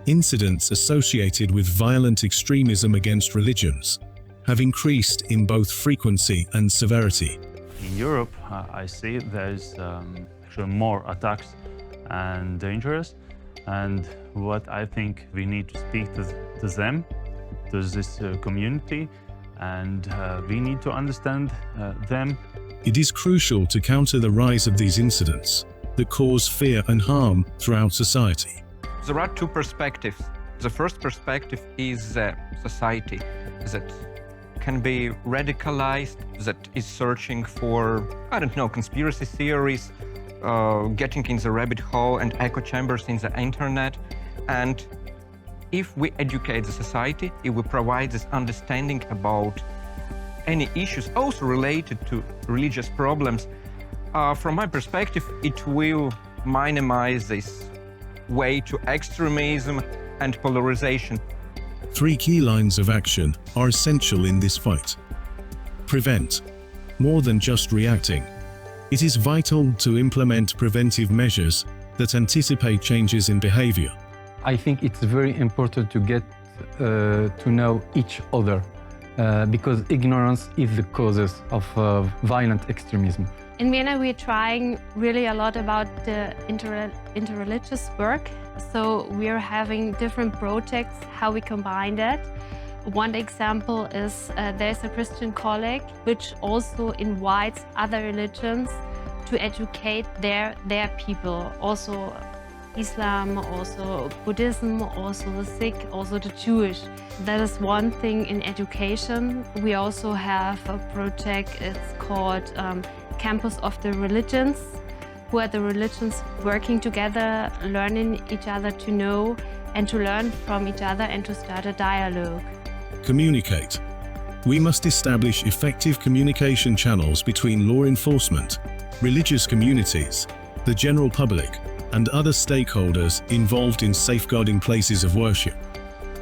Incidents associated with violent extremism against religions have increased in both frequency and severity. In Europe, I see there's actually more attacks and dangerous, and what I think we need to speak to them, to this community, and we need to understand them. It is crucial to counter the rise of these incidents that cause fear and harm throughout society. There are two perspectives. The first perspective is society that can be radicalized, that is searching for, I don't know, conspiracy theories, getting in the rabbit hole and echo chambers in the internet. And if we educate the society, if we provide this understanding about any issues also related to religious problems, from my perspective, it will minimize this way to extremism and polarization. 3 key lines of action are essential in this fight. Prevent. More than just reacting. It is vital to implement preventive measures that anticipate changes in behavior. I think it's very important to get to know each other because ignorance is the causes of violent extremism. In Vienna, we're trying really a lot about the interreligious work. So we're having different projects, how we combine that. One example is there's a Christian colleague which also invites other religions to educate their people. Also Islam, also Buddhism, also the Sikh, also the Jewish. That is one thing in education. We also have a project, it's called Campus of the Religions, where the religions working together, learning each other to know and to learn from each other and to start a dialogue. Communicate. We must establish effective communication channels between law enforcement, religious communities, the general public, and other stakeholders involved in safeguarding places of worship.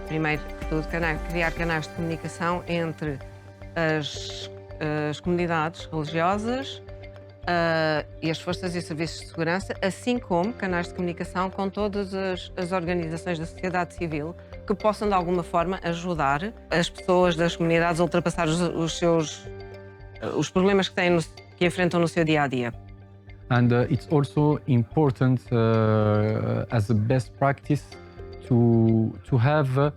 Primeiro de tudo, criar canais de comunicação entre as comunidades religiosas e as forças e serviços de segurança, assim como canais de comunicação com todas as organizações da sociedade civil que possam, de alguma forma, ajudar as pessoas das comunidades a ultrapassar os problemas que enfrentam no seu dia-a-dia. And it's also important as a best practice to have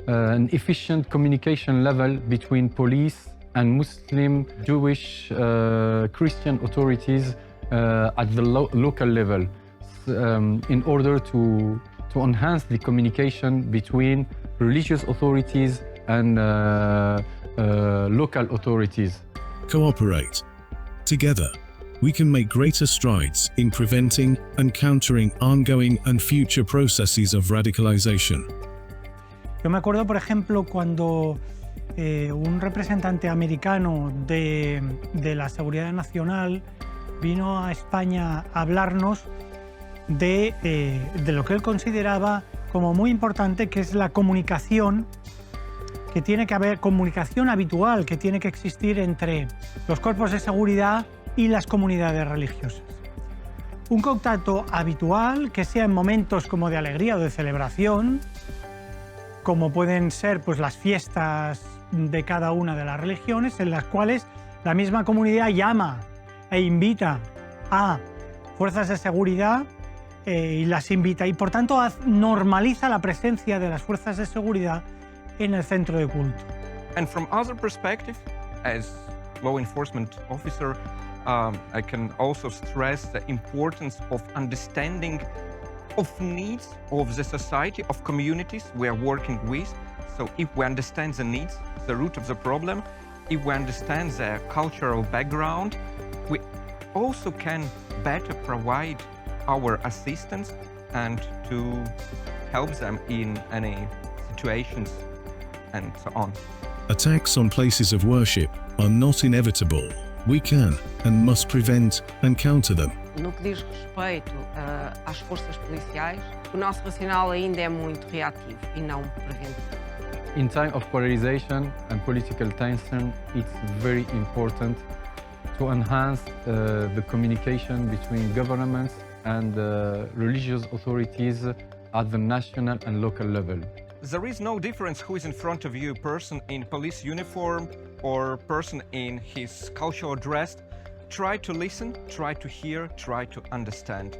an efficient communication level between police and Muslim, Jewish, Christian authorities at the local level in order to enhance the communication between religious authorities and local authorities. Cooperate. Together, we can make greater strides in preventing and countering ongoing and future processes of radicalization. Yo me acuerdo, por ejemplo, cuando un representante americano de la Seguridad Nacional vino a España a hablarnos de lo que él consideraba como muy importante, que es la comunicación, que tiene que haber comunicación habitual, que tiene que existir entre los cuerpos de seguridad y las comunidades religiosas. Un contacto habitual que sea en momentos como de alegría o de celebración, como pueden ser pues, las fiestas de cada una de las religiones, en las cuales la misma comunidad llama e invita a fuerzas de seguridad y las invita, y por tanto normaliza la presencia de las fuerzas de seguridad en el centro de culto. And from other perspective, as law enforcement officer, I can also stress the importance of understanding of needs of the society, of communities we are working with. So if we understand the needs, the root of the problem, if we understand their cultural background, we also can better provide our assistance and to help them in any situations and so on. Attacks on places of worship are not inevitable. We can and must prevent and counter them. No que diz respeito às forças policiais, o nosso racional ainda é muito reativo e não preventivo. In time of polarization and political tension, it's very important to enhance the communication between governments and religious authorities at the national and local level. There is no difference who is in front of you, person in police uniform or person in his cultural dress. Try to listen, try to hear, try to understand.